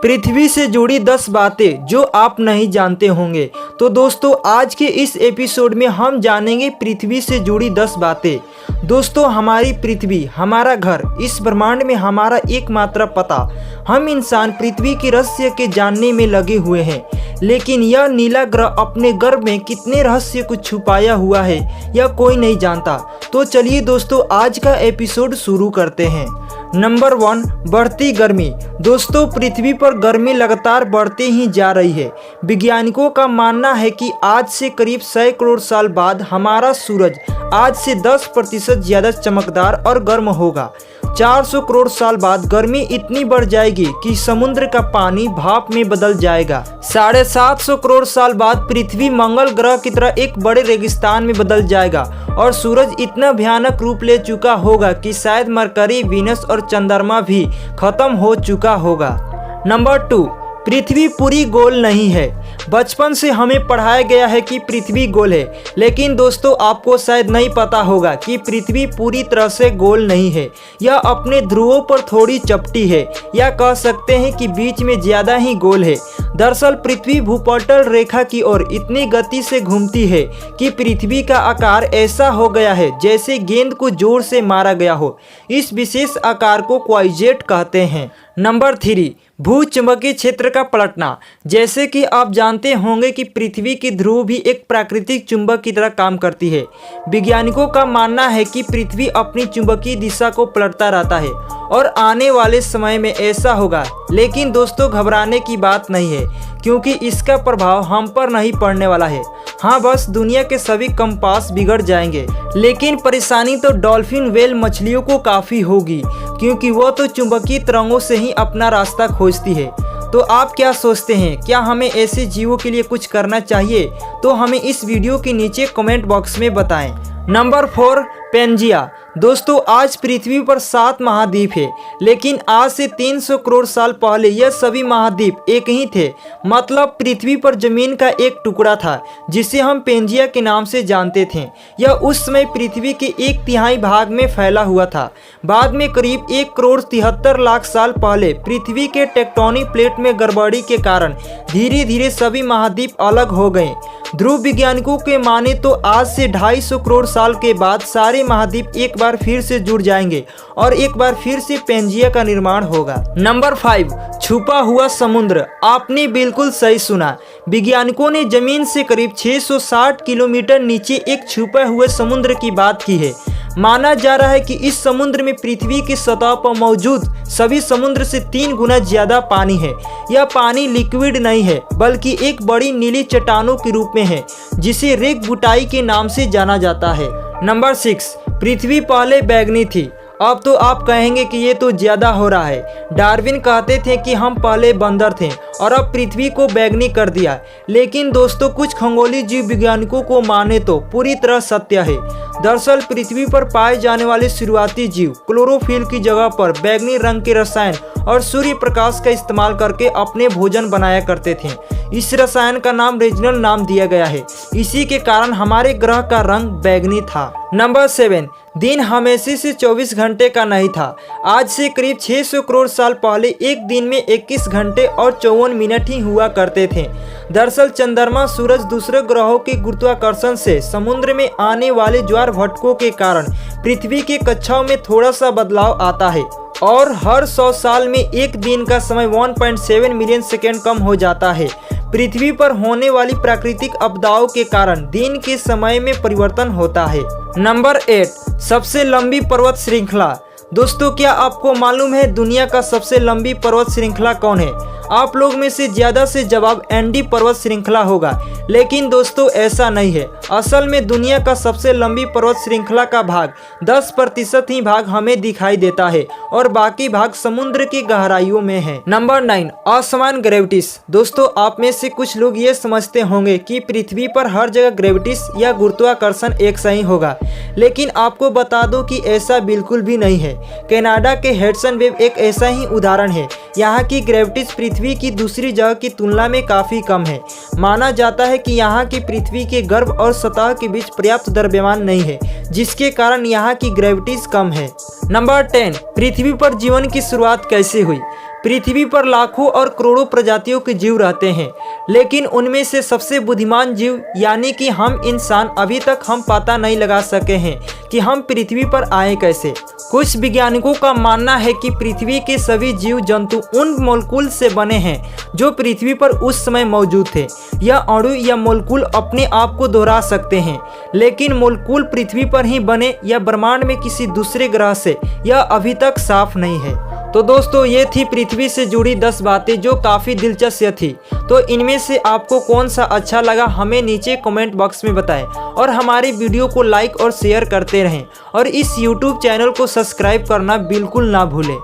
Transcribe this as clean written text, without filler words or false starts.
पृथ्वी से जुड़ी 10 बातें जो आप नहीं जानते होंगे। तो दोस्तों आज के इस एपिसोड में हम जानेंगे पृथ्वी से जुड़ी 10 बातें। दोस्तों हमारी पृथ्वी हमारा घर, इस ब्रह्मांड में हमारा एकमात्र पता। हम इंसान पृथ्वी के रहस्य के जानने में लगे हुए हैं, लेकिन यह नीला ग्रह अपने गर्भ में कितने रहस्य को छुपाया हुआ है यह कोई नहीं जानता। तो चलिए दोस्तों आज का एपिसोड शुरू करते हैं। नंबर 1, बढ़ती गर्मी। दोस्तों पृथ्वी पर गर्मी लगातार बढ़ते ही जा रही है। वैज्ञानिकों का मानना है कि आज से करीब 100 करोड़ साल बाद हमारा सूरज आज से 10% ज़्यादा चमकदार और गर्म होगा। 400 करोड़ साल बाद गर्मी इतनी बढ़ जाएगी कि समुद्र का पानी भाप में बदल जाएगा। 750 करोड़ साल बाद पृथ्वी मंगल ग्रह की तरह एक बड़े रेगिस्तान में बदल जाएगा और सूरज इतना भयानक रूप ले चुका होगा कि शायद मरकरी, वीनस और चंद्रमा भी खत्म हो चुका होगा। नंबर 2, पृथ्वी पूरी गोल नहीं है। बचपन से हमें पढ़ाया गया है कि पृथ्वी गोल है, लेकिन दोस्तों आपको शायद नहीं पता होगा कि पृथ्वी पूरी तरह से गोल नहीं है। यह अपने ध्रुवों पर थोड़ी चपटी है, या कह सकते हैं कि बीच में ज़्यादा ही गोल है। दरअसल पृथ्वी भूपटल रेखा की ओर इतनी गति से घूमती है कि पृथ्वी का आकार ऐसा हो गया है जैसे गेंद को जोर से मारा गया हो। इस विशेष आकार को क्वाड्रेट कहते हैं। नंबर 3, भूचुंबकीय क्षेत्र का पलटना। जैसे कि आप जानते होंगे कि पृथ्वी की ध्रुव भी एक प्राकृतिक चुंबक की तरह काम करती है। वैज्ञानिकों का मानना है कि पृथ्वी अपनी चुंबकीय दिशा को पलटता रहता है और आने वाले समय में ऐसा होगा। लेकिन दोस्तों घबराने की बात नहीं है, क्योंकि इसका प्रभाव हम पर नहीं पड़ने वाला है। हाँ, बस दुनिया के सभी कंपास बिगड़ जाएंगे, लेकिन परेशानी तो डॉल्फिन, व्हेल मछलियों को काफ़ी होगी, क्योंकि वो तो चुंबकीय तरंगों से ही अपना रास्ता खोजती है। तो आप क्या सोचते हैं, क्या हमें ऐसे जीवों के लिए कुछ करना चाहिए? तो हमें इस वीडियो के नीचे कमेंट बॉक्स में बताएं। Number 4, Pangaea. दोस्तों आज पृथ्वी पर 7 महाद्वीप है, लेकिन आज से 300 करोड़ साल पहले यह सभी महाद्वीप एक ही थे। मतलब पृथ्वी पर जमीन का एक टुकड़ा था जिसे हम पेंजिया के नाम से जानते थे। यह उस समय पृथ्वी के 1/3 भाग में फैला हुआ था। बाद में करीब 1 करोड़ 73 लाख साल पहले पृथ्वी के टेक्टोनिक प्लेट में गड़बड़ी के कारण धीरे धीरे सभी महाद्वीप अलग हो गए। ध्रुव वैज्ञानिकों के माने तो आज से 250 करोड़ साल के बाद सारे महाद्वीप एक बार फिर से जुड़ जाएंगे और एक बार फिर से पेंजिया का निर्माण होगा। नंबर 5, छुपा हुआ समुद्र। आपने बिल्कुल सही सुना। वैज्ञानिकों ने जमीन से करीब 660 किलोमीटर नीचे एक छुपे हुए समुद्र की बात की है। माना जा रहा है कि इस समुद्र में पृथ्वी की सतह पर मौजूद सभी समुद्र से 3 गुना ज्यादा पानी है। यह पानी लिक्विड नहीं है, बल्कि एक बड़ी नीली चट्टानों के रूप में है, जिसे रेग बुटाई के नाम से जाना जाता है। नंबर 6, पृथ्वी पहले बैंगनी थी। अब तो आप कहेंगे कि ये तो ज़्यादा हो रहा है। डार्विन कहते थे कि हम पहले बंदर थे और अब पृथ्वी को बैंगनी कर दिया। लेकिन दोस्तों कुछ खगोलीय जीव वैज्ञानिकों को माने तो पूरी तरह सत्य है। दरअसल पृथ्वी पर पाए जाने वाले शुरुआती जीव क्लोरोफिल की जगह पर बैंगनी रंग के रसायन और सूर्य प्रकाश का इस्तेमाल करके अपने भोजन बनाया करते थे। इस रसायन का नाम रेजिनल नाम दिया गया है। इसी के कारण हमारे ग्रह का रंग बैंगनी था। नंबर 7, दिन हमेशा से 24 घंटे का नहीं था। आज से करीब 600 करोड़ साल पहले एक दिन में 21 घंटे और 54 मिनट ही हुआ करते थे। दरअसल चंद्रमा, सूरज, दूसरे ग्रहों के गुरुत्वाकर्षण से समुद्र में आने वाले ज्वार भटकों के कारण पृथ्वी के कक्षाओं में थोड़ा सा बदलाव आता है और हर 100 साल में एक दिन का समय 1.7 मिलियन सेकेंड कम हो जाता है। पृथ्वी पर होने वाली प्राकृतिक आपदाओं के कारण दिन के समय में परिवर्तन होता है। नंबर 8, सबसे लंबी पर्वत श्रृंखला। दोस्तों क्या आपको मालूम है दुनिया का सबसे लंबी पर्वत श्रृंखला कौन है? आप लोग में से ज़्यादा से जवाब एंडी पर्वत श्रृंखला होगा, लेकिन दोस्तों ऐसा नहीं है। असल में दुनिया का सबसे लंबी पर्वत श्रृंखला का भाग 10% ही भाग हमें दिखाई देता है और बाकी भाग समुद्र की गहराइयों में है। नंबर 9, असमान ग्रेविटीज। दोस्तों आप में से कुछ लोग ये समझते होंगे कि पृथ्वी पर हर जगह ग्रेविटीज या गुरुत्वाकर्षण एक सही होगा, लेकिन आपको बता दो कि ऐसा बिल्कुल भी नहीं है। कनाडा के हडसन वेब एक ऐसा ही उदाहरण है। यहाँ की ग्रेविटीज पृथ्वी की दूसरी जगह की तुलना में काफ़ी कम है। माना जाता है कि यहाँ की पृथ्वी के गर्भ और सतह के बीच पर्याप्त द्रव्यमान नहीं है, जिसके कारण यहाँ की ग्रेविटीज कम है। नंबर 10, पृथ्वी पर जीवन की शुरुआत कैसे हुई? पृथ्वी पर लाखों और करोड़ों प्रजातियों के जीव रहते हैं, लेकिन उनमें से सबसे बुद्धिमान जीव यानी कि हम इंसान अभी तक हम पता नहीं लगा सके हैं कि हम पृथ्वी पर आए कैसे। कुछ वैज्ञानिकों का मानना है कि पृथ्वी के सभी जीव जंतु उन मोलेक्युल से बने हैं जो पृथ्वी पर उस समय मौजूद थे। यह अणु या मोलेक्युल अपने आप को दोहरा सकते हैं, लेकिन मोलेक्युल पृथ्वी पर ही बने या ब्रह्मांड में किसी दूसरे ग्रह से, यह अभी तक साफ नहीं है। तो दोस्तों ये थी पृथ्वी से जुड़ी 10 बातें जो काफ़ी दिलचस्प थी। तो इनमें से आपको कौन सा अच्छा लगा हमें नीचे कमेंट बॉक्स में बताएं और हमारी वीडियो को लाइक और शेयर करते रहें और इस YouTube चैनल को सब्सक्राइब करना बिल्कुल ना भूलें।